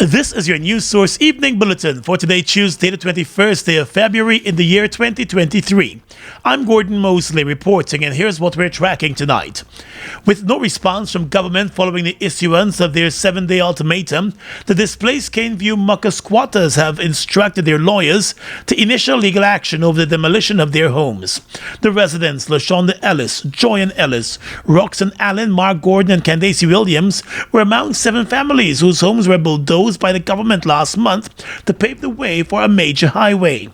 This is your News Source Evening Bulletin for today, Tuesday, the 21st day of February in the year 2023. I'm Gordon Mosley reporting, and here's what we're tracking tonight. With no response from government following the issuance of their 7-day ultimatum, the displaced Caneview Mucka squatters have instructed their lawyers to initial legal action over the demolition of their homes. The residents, LaShonda Ellis, Joyan Ellis, Roxanne Allen, Mark Gordon, and Candace Williams, were among 7 families whose homes were bulldozed by the government last month to pave the way for a major highway.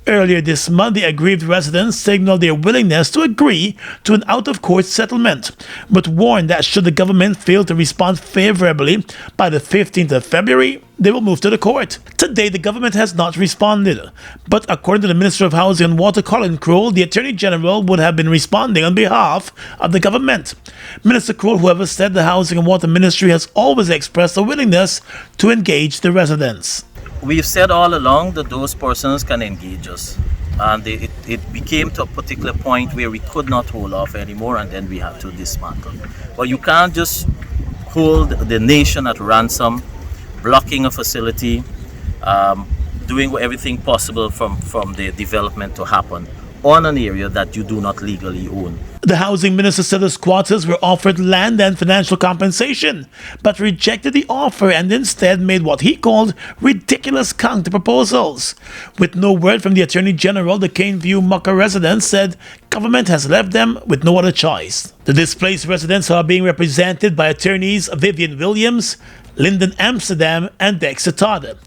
Earlier this month, the aggrieved residents signaled their willingness to agree to an out-of-court settlement, but warned that should the government fail to respond favorably by the 15th of February, they will move to the court. Today, the government has not responded, but according to the Minister of Housing and Water, Colin Crowell, the Attorney General would have been responding on behalf of the government. Minister Crowell, however, said the Housing and Water Ministry has always expressed a willingness to engage the residents. We've said all along that those persons can engage us, and it became to a particular point where we could not hold off anymore, and then we had to dismantle. But you can't just hold the nation at ransom, blocking a facility, doing everything possible from the development to happen on an area that you do not legally own. The housing minister said the squatters were offered land and financial compensation, but rejected the offer and instead made what he called ridiculous counter proposals. With no word from the Attorney General, the Caneview Mucka residents said government has left them with no other choice. The displaced residents are being represented by attorneys Vivian Williams, Lyndon Amsterdam, and Dexter Todd.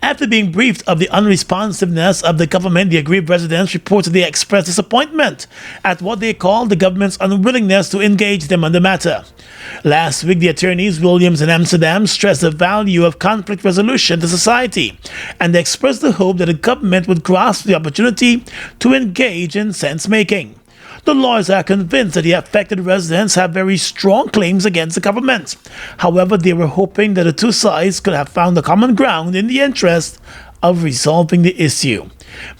After being briefed of the unresponsiveness of the government, the aggrieved residents reportedly expressed disappointment at what they called the government's unwillingness to engage them on the matter. Last week, the attorneys Williams and Amsterdam stressed the value of conflict resolution to society and expressed the hope that the government would grasp the opportunity to engage in sense-making. The lawyers are convinced that the affected residents have very strong claims against the government. However, they were hoping that the two sides could have found a common ground in the interest of resolving the issue.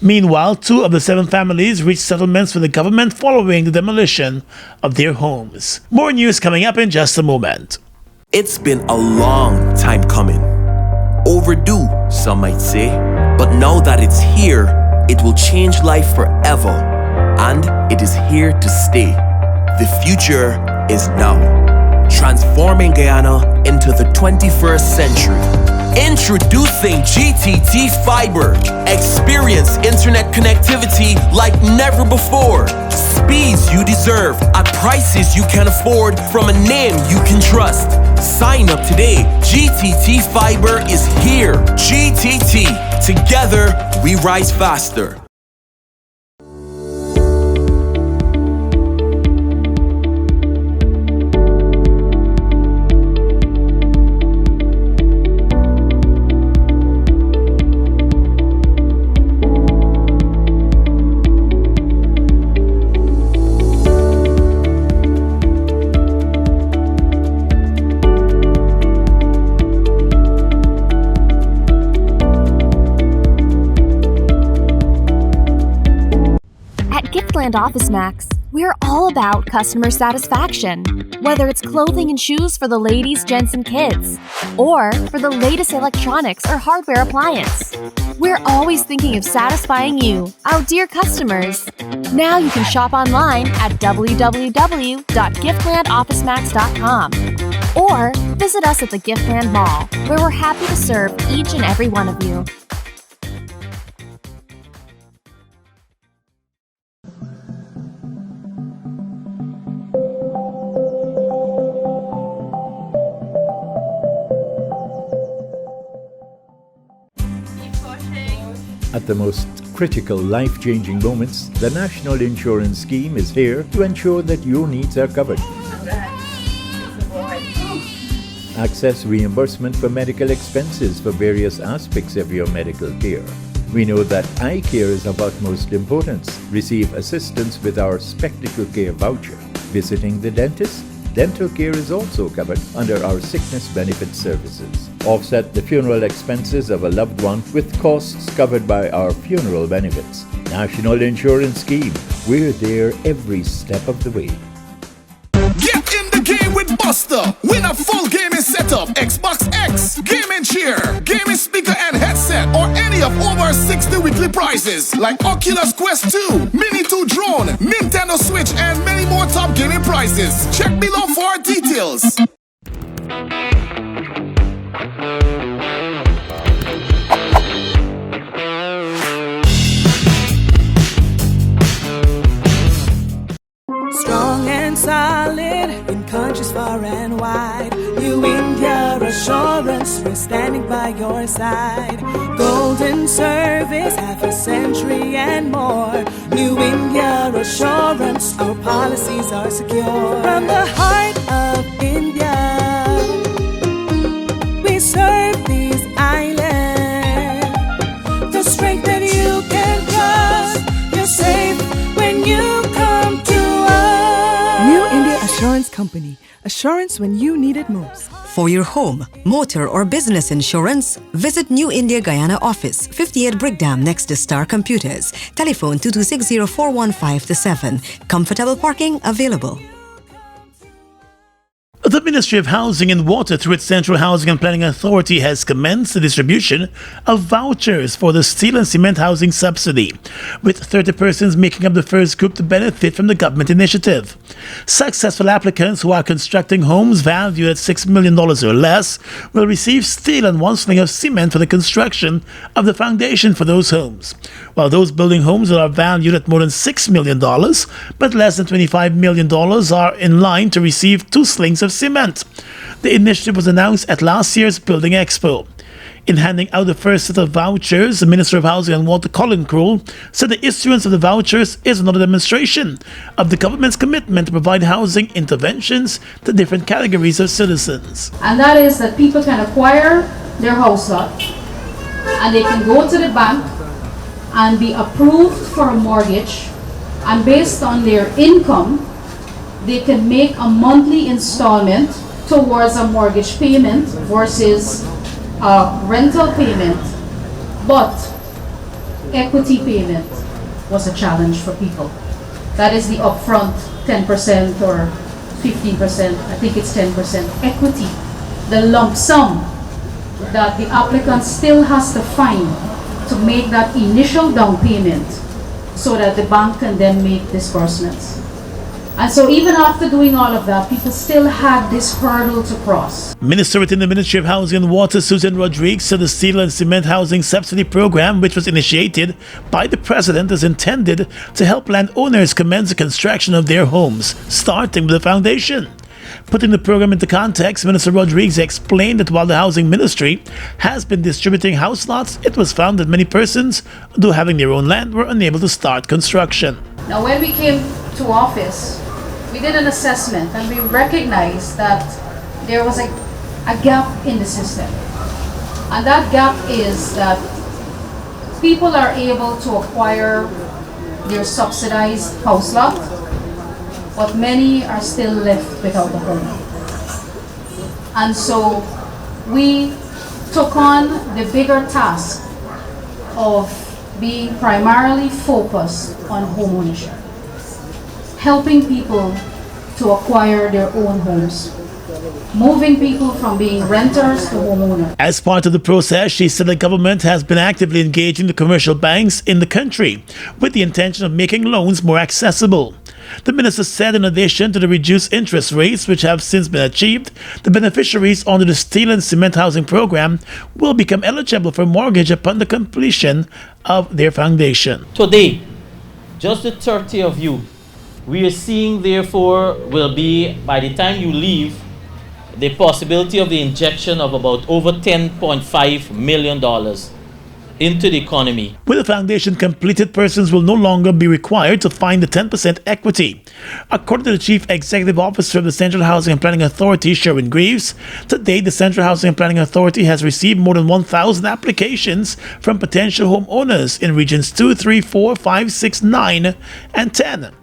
Meanwhile, 2 of the 7 families reached settlements with the government following the demolition of their homes. More news coming up in just a moment. It's been a long time coming. Overdue, some might say. But now that it's here, it will change life forever. And it is here to stay. The future is now. Transforming Guyana into the 21st century. Introducing GTT Fiber. Experience internet connectivity like never before. Speeds you deserve at prices you can afford from a name you can trust. Sign up today. GTT Fiber is here. GTT. Together, we rise faster. Giftland Office Max, we're all about customer satisfaction. Whether it's clothing and shoes for the ladies, gents, and kids, or for the latest electronics or hardware appliance, we're always thinking of satisfying you, our dear customers. Now you can shop online at www.giftlandofficemax.com or visit us at the Giftland Mall, where we're happy to serve each and every one of you. At the most critical life-changing moments, the National Insurance Scheme is here to ensure that your needs are covered. Access reimbursement for medical expenses for various aspects of your medical care. We know that eye care is of utmost importance. Receive assistance with our Spectacle Care voucher. Visiting the dentist? Dental care is also covered under our sickness benefit services. Offset the funeral expenses of a loved one with costs covered by our funeral benefits. National Insurance Scheme. We're there every step of the way. Get in the game with Buster. Win a full gaming setup. Xbox X, gaming chair, our 60 weekly prizes like Oculus Quest 2, Mini 2 drone, Nintendo Switch, and many more top gaming prizes. Check below for details. Strong and solid in countries far and wide. New India Assurance, we're standing by your side. Golden service, half a century and more. New India Assurance, our policies are secure. From the heart of India, we serve these islands. The strength that you can trust, you're safe when you come to us. New India Assurance Company. Assurance when you need it most. For your home, motor or business insurance, visit New India Guyana office, 58 Brickdam next to Star Computers. Telephone 2260-415-7. Comfortable parking available. The Ministry of Housing and Water, through its Central Housing and Planning Authority, has commenced the distribution of vouchers for the steel and cement housing subsidy, with 30 persons making up the first group to benefit from the government initiative. Successful applicants who are constructing homes valued at $6 million or less will receive steel and 1 sling of cement for the construction of the foundation for those homes, while those building homes that are valued at more than $6 million but less than $25 million are in line to receive 2 slings of cement. The initiative was announced at last year's Building Expo. In handing out the first set of vouchers, the Minister of Housing and Water, Colin Krul, said the issuance of the vouchers is another demonstration of the government's commitment to provide housing interventions to different categories of citizens. And that is that people can acquire their house lot and they can go to the bank and be approved for a mortgage, and based on their income they can make a monthly installment towards a mortgage payment versus a rental payment. But equity payment was a challenge for people. That is the upfront 10% or 15%, I think it's 10% equity, the lump sum that the applicant still has to find to make that initial down payment so that the bank can then make disbursements. And so even after doing all of that, people still had this hurdle to cross. Minister within the Ministry of Housing and Water, Susan Rodriguez, said the steel and cement housing subsidy program, which was initiated by the President, is intended to help landowners commence the construction of their homes, starting with the foundation. Putting the program into context, Minister Rodriguez explained that while the Housing Ministry has been distributing house lots, it was found that many persons, though having their own land, were unable to start construction. Now when we came to office, we did an assessment and we recognized that there was a gap in the system. And that gap is that people are able to acquire their subsidized house lot, but many are still left without a home. And so we took on the bigger task of being primarily focused on homeownership, helping people to acquire their own homes, moving people from being renters to homeowners. As part of the process, she said the government has been actively engaging the commercial banks in the country with the intention of making loans more accessible. The minister said in addition to the reduced interest rates which have since been achieved, the beneficiaries under the steel and cement housing program will become eligible for mortgage upon the completion of their foundation. Today, just the 30 of you, we are seeing therefore will be, by the time you leave, the possibility of the injection of about over $10.5 million into the economy. With the foundation completed, persons will no longer be required to find the 10% equity. According to the Chief Executive Officer of the Central Housing and Planning Authority, Sherwin Greaves, to date the Central Housing and Planning Authority has received more than 1,000 applications from potential homeowners in regions 2, 3, 4, 5, 6, 9, and 10.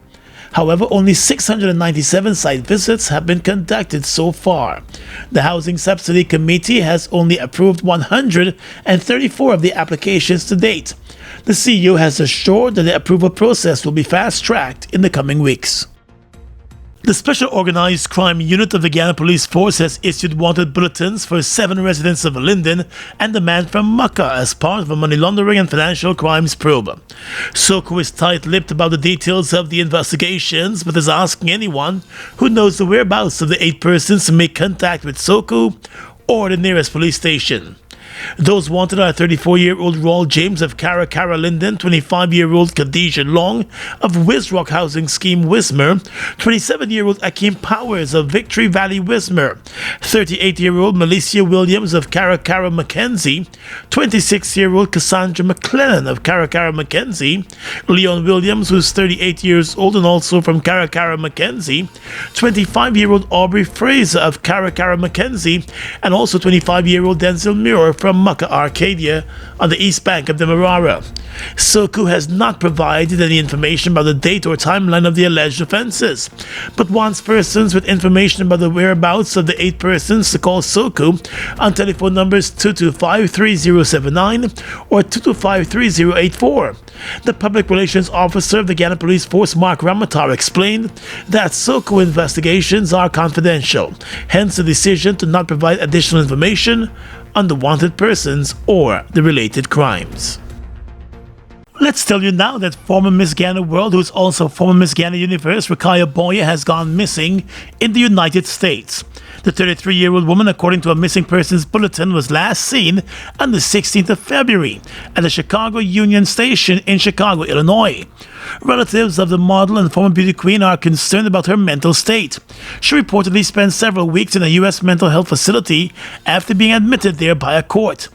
However, only 697 site visits have been conducted so far. The Housing Subsidy Committee has only approved 134 of the applications to date. The CEO has assured that the approval process will be fast-tracked in the coming weeks. The Special Organized Crime Unit of the Guyana Police Force has issued wanted bulletins for 7 residents of Linden and the man from Maka as part of a money laundering and financial crimes probe. Soko is tight-lipped about the details of the investigations, but is asking anyone who knows the whereabouts of the 8 persons to make contact with Soko or the nearest police station. Those wanted are 34-year-old Raul James of Cara Cara Linden, 25-year-old Khadijah Long of Wisrock Housing Scheme Wismer, 27-year-old Akeem Powers of Victory Valley Wismer, 38-year-old Milicia Williams of Cara Cara Mackenzie, 26-year-old Cassandra McLennan of Cara Cara Mackenzie, Leon Williams, who's 38 years old and also from Cara Cara Mackenzie, 25-year-old Aubrey Fraser of Cara Cara Mackenzie, and also 25-year-old Denzel Muir from Maka Arcadia on the east bank of the Marara. Soko has not provided any information about the date or timeline of the alleged offences, but wants persons with information about the whereabouts of the 8 persons to call Soko on telephone numbers 225-3079 or 225-3084. The Public Relations Officer of the Guyana Police Force, Mark Ramatar, explained that Soko investigations are confidential, hence the decision to not provide additional information on the wanted persons or the related crimes. Let's tell you now that former Miss Guyana World, who is also former Miss Guyana Universe, Rakaya Boya, has gone missing in the United States. The 33-year-old woman, according to a missing persons bulletin, was last seen on the 16th of February at the Chicago Union Station in Chicago, Illinois. Relatives of the model and former beauty queen are concerned about her mental state. She reportedly spent several weeks in a U.S. mental health facility after being admitted there by a court.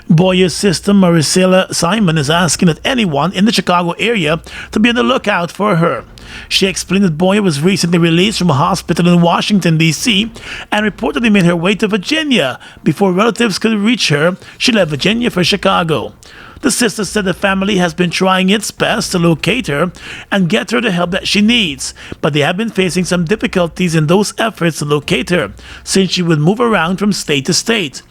Boya's sister Maricela Simon is asking that anyone in the Chicago area to be on the lookout for her. She explained that Boya was recently released from a hospital in Washington, D.C. and reportedly made her way to Virginia. Before relatives could reach her, she left Virginia for Chicago. The sister said the family has been trying its best to locate her and get her the help that she needs, but they have been facing some difficulties in those efforts to locate her, since she would move around from state to state.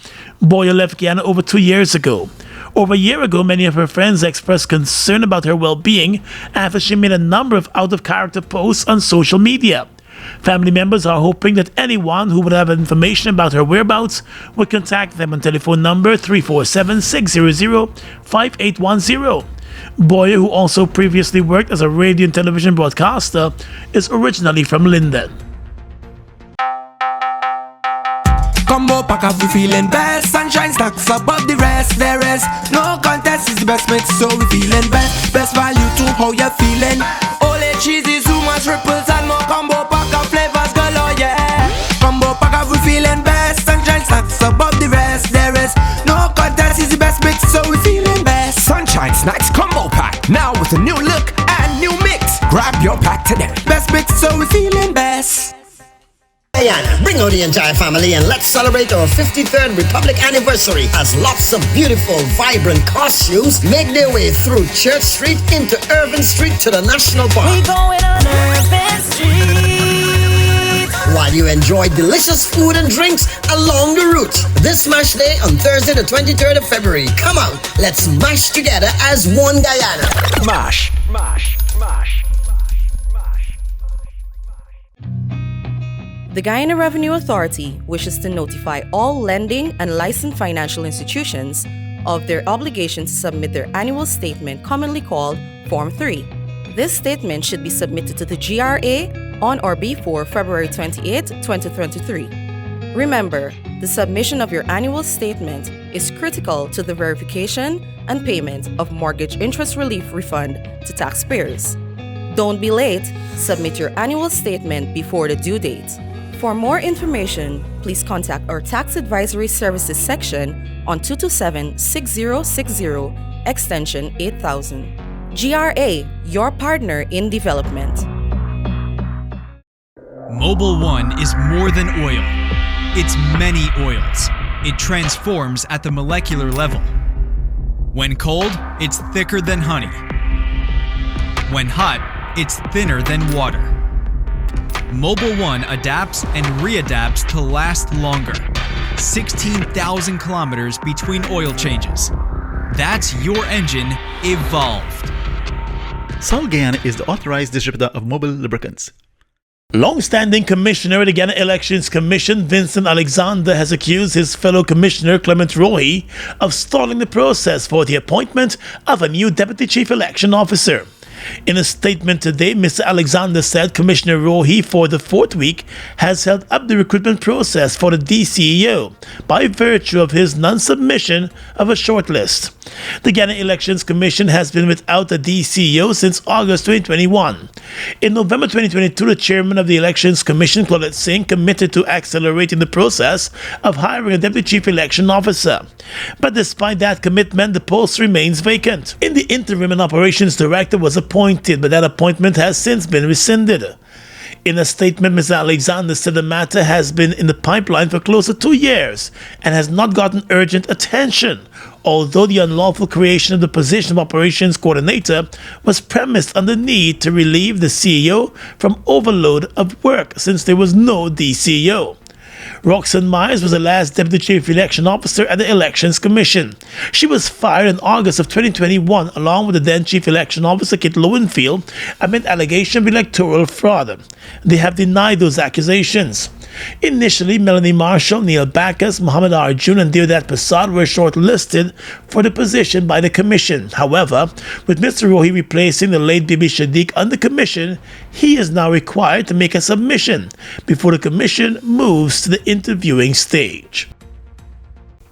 Boya left Guyana over 2 years ago. Over a year ago, many of her friends expressed concern about her well-being after she made a number of out-of-character posts on social media. Family members are hoping that anyone who would have information about her whereabouts would contact them on telephone number 347-600-5810. Boya, who also previously worked as a radio and television broadcaster, is originally from Linden. Combo pack up, we feeling best. Sunshine stacks above the rest. There is no contest, it's the best mix, so we feeling best. Best value to how you feeling. Ole cheesy, too much ripples and more combo pack of flavors galore, yeah. Combo pack up, we feeling best. Sunshine stacks above the rest. There is no contest, it's the best mix, so we feeling best. Sunshine Snacks Combo Pack, now with a new look and new mix. Grab your pack today. Best mix, so we feeling best. Guyana, bring out the entire family and let's celebrate our 53rd Republic anniversary as lots of beautiful, vibrant costumes make their way through Church Street into Irvin Street to the National Park. We going on Irvin Street While you enjoy delicious food and drinks along the route. This Mash Day on Thursday the 23rd of February. Come out, let's mash together as one Guyana. Mash, mash, mash. The Guyana Revenue Authority wishes to notify all lending and licensed financial institutions of their obligation to submit their annual statement, commonly called Form 3. This statement should be submitted to the GRA on or before February 28, 2023. Remember, the submission of your annual statement is critical to the verification and payment of mortgage interest relief refund to taxpayers. Don't be late. Submit your annual statement before the due date. For more information, please contact our Tax Advisory Services section on 227-6060, extension 8000. GRA, your partner in development. Mobil 1 is more than oil. It's many oils. It transforms at the molecular level. When cold, it's thicker than honey. When hot, it's thinner than water. Mobil 1 adapts and readapts to last longer. 16,000 kilometers between oil changes. That's your engine evolved. Sol Guyana is the authorized distributor of Mobil lubricants. Long-standing commissioner at the Guyana Elections Commission, Vincent Alexander, has accused his fellow commissioner, Clement Rohi, of stalling the process for the appointment of a new deputy chief election officer. In a statement today, Mr. Alexander said Commissioner Rohi, for the fourth week, has held up the recruitment process for the DCEO by virtue of his non-submission of a shortlist. The Guyana Elections Commission has been without a DCEO since August 2021. In November 2022, the chairman of the Elections Commission, Claudette Singh, committed to accelerating the process of hiring a deputy chief election officer. But despite that commitment, the post remains vacant. In the interim, an operations director was appointed, but that appointment has since been rescinded. In a statement, Mr. Alexander said the matter has been in the pipeline for close to 2 years and has not gotten urgent attention, although the unlawful creation of the position of operations coordinator was premised on the need to relieve the CEO from overload of work since there was no DCEO. Roxanne Myers was the last Deputy Chief Election Officer at the Elections Commission. She was fired in August of 2021 along with the then Chief Election Officer Kit Lowenfield amid allegation of electoral fraud. They have denied those accusations. Initially, Melanie Marshall, Neil Backus, Mohammed Arjun and Deodat Prasad were shortlisted for the position by the Commission. However, with Mr. Rohi replacing the late Bibi Shadiq on the Commission, he is now required to make a submission before the Commission moves to the interviewing stage.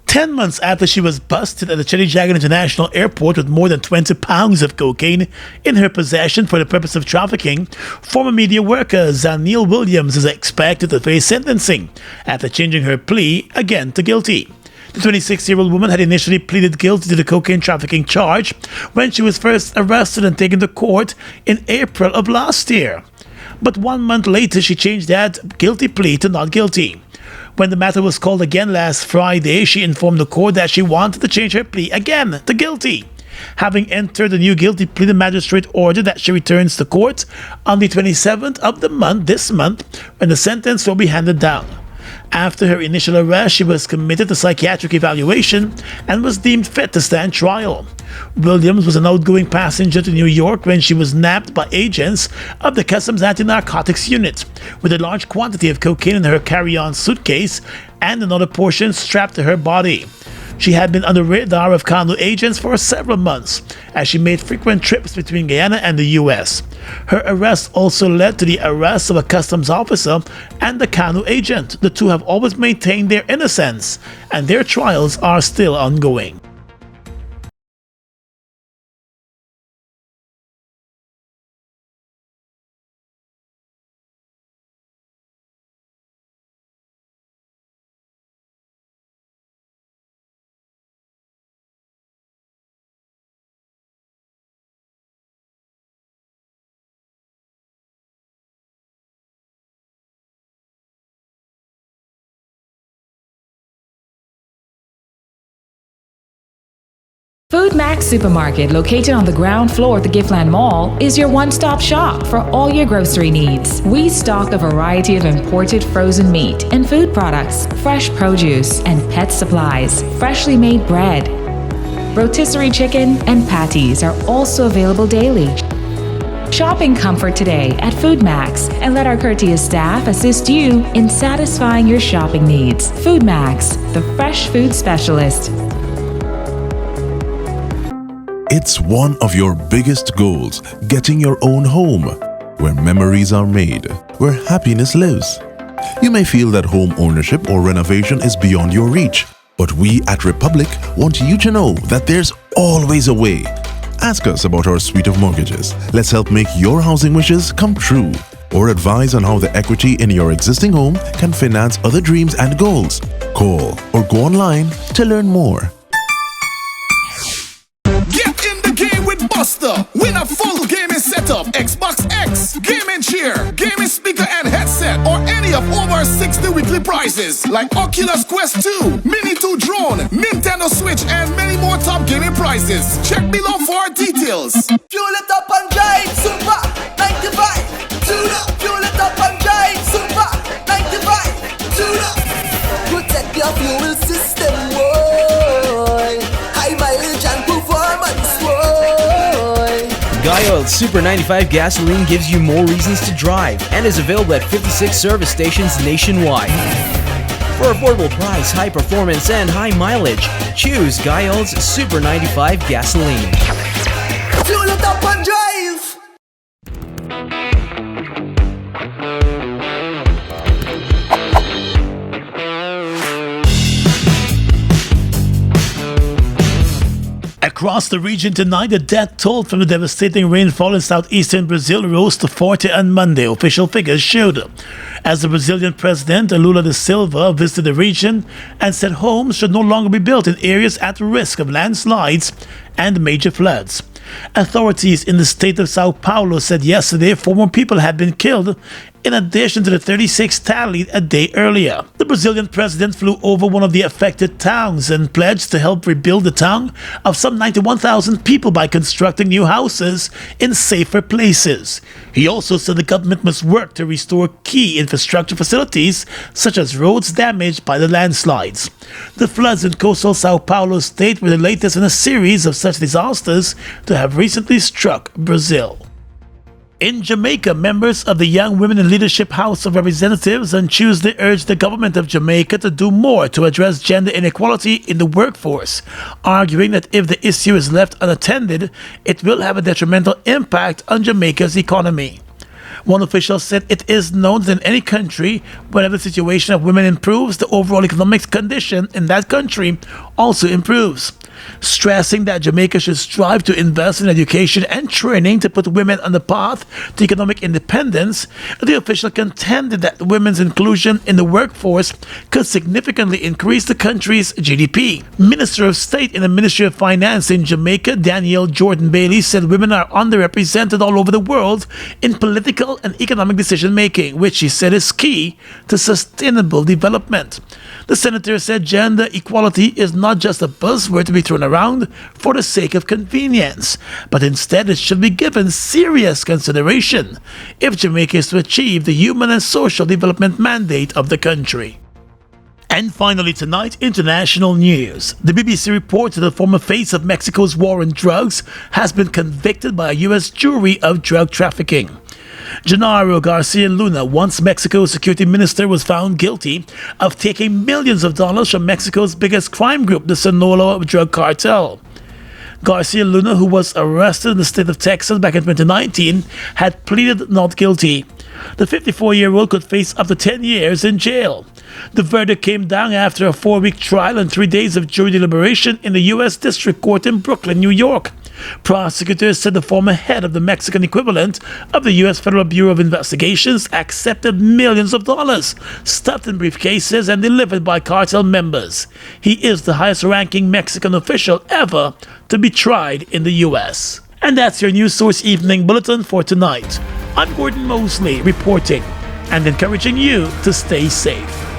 10 months after she was busted at the Chedijagan International Airport with more than 20 pounds of cocaine in her possession for the purpose of trafficking, former media worker Zaniel Williams is expected to face sentencing after changing her plea again to guilty. The 26-year-old woman had initially pleaded guilty to the cocaine trafficking charge when she was first arrested and taken to court in April of last year. But 1 month later, she changed that guilty plea to not guilty. When the matter was called again last Friday, she informed the court that she wanted to change her plea again to guilty. Having entered the new guilty plea, the magistrate ordered that she returns to court on the 27th of the month, this month, when the sentence will be handed down. After her initial arrest, she was committed to psychiatric evaluation and was deemed fit to stand trial. Williams was an outgoing passenger to New York when she was nabbed by agents of the Customs Anti-Narcotics Unit with a large quantity of cocaine in her carry-on suitcase and another portion strapped to her body. She had been on the radar of Kanu agents for several months as she made frequent trips between Guyana and the US. Her arrest also led to the arrest of a customs officer and the Kanu agent. The two have always maintained their innocence, and their trials are still ongoing. Food Max Supermarket, located on the ground floor at the Giftland Mall, is your one-stop shop for all your grocery needs. We stock a variety of imported frozen meat and food products, fresh produce, and pet supplies, freshly made bread. Rotisserie chicken and patties are also available daily. Shop in comfort today at Food Max and let our courteous staff assist you in satisfying your shopping needs. Food Max, the fresh food specialist. It's one of your biggest goals, getting your own home, where memories are made, where happiness lives. You may feel that home ownership or renovation is beyond your reach, but we at Republic want you to know that there's always a way. Ask us about our suite of mortgages. Let's help make your housing wishes come true. Or advise on how the equity in your existing home can finance other dreams and goals. Call or go online to learn more. Buster, win a full gaming setup, Xbox X, gaming chair, gaming speaker and headset, or any of over 60 weekly prizes like Oculus Quest 2, Mini 2 drone, Nintendo Switch, and many more top gaming prizes. Check below for details. Fuel it up and drive, Super 95. Tune up, fuel it up and drive, Super 95. Tune up. Protect your fuel system, boy. High mileage and performance, boy. Guyana Oil's Super 95 gasoline gives you more reasons to drive and is available at 56 service stations nationwide. For affordable price, high performance, and high mileage, choose Guyana's Super 95 gasoline. Fuel it up and drive. Across the region tonight, the death toll from the devastating rainfall in southeastern Brazil rose to 40 on Monday, official figures showed. As the Brazilian president, Lula da Silva, visited the region and said homes should no longer be built in areas at risk of landslides and major floods. Authorities in the state of Sao Paulo said yesterday 4 more people had been killed, in addition to the 36 tallied a day earlier. The Brazilian president flew over one of the affected towns and pledged to help rebuild the town of some 91,000 people by constructing new houses in safer places. He also said the government must work to restore key infrastructure facilities, such as roads damaged by the landslides. The floods in coastal Sao Paulo state were the latest in a series of such disasters to have recently struck Brazil. In Jamaica, members of the Young Women in Leadership House of Representatives on Tuesday urged the government of Jamaica to do more to address gender inequality in the workforce, arguing that if the issue is left unattended, it will have a detrimental impact on Jamaica's economy. One official said it is known that in any country, whenever the situation of women improves, the overall economic condition in that country also improves. Stressing that Jamaica should strive to invest in education and training to put women on the path to economic independence, the official contended that women's inclusion in the workforce could significantly increase the country's GDP. Minister of State in the Ministry of Finance in Jamaica, Danielle Jordan Bailey, said women are underrepresented all over the world in political and economic decision making, which she said is key to sustainable development. The senator said gender equality is not just a buzzword to be thrown around for the sake of convenience, but instead it should be given serious consideration if Jamaica is to achieve the human and social development mandate of the country. And finally tonight, international news. The BBC reports that the former face of Mexico's war on drugs has been convicted by a U.S. jury of drug trafficking. Genaro Garcia Luna, once Mexico's security minister, was found guilty of taking millions of dollars from Mexico's biggest crime group, the Sinaloa drug cartel. Garcia Luna, who was arrested in the state of Texas back in 2019, had pleaded not guilty. The 54-year-old could face up to 10 years in jail. The verdict came down after a 4-week trial and 3 days of jury deliberation in the U.S. District Court in Brooklyn, New York. Prosecutors said the former head of the Mexican equivalent of the U.S. Federal Bureau of Investigations accepted millions of dollars stuffed in briefcases and delivered by cartel members. He is the highest-ranking Mexican official ever to be tried in the U.S. And that's your News Source Evening Bulletin for tonight. I'm Gordon Mosley reporting and encouraging you to stay safe.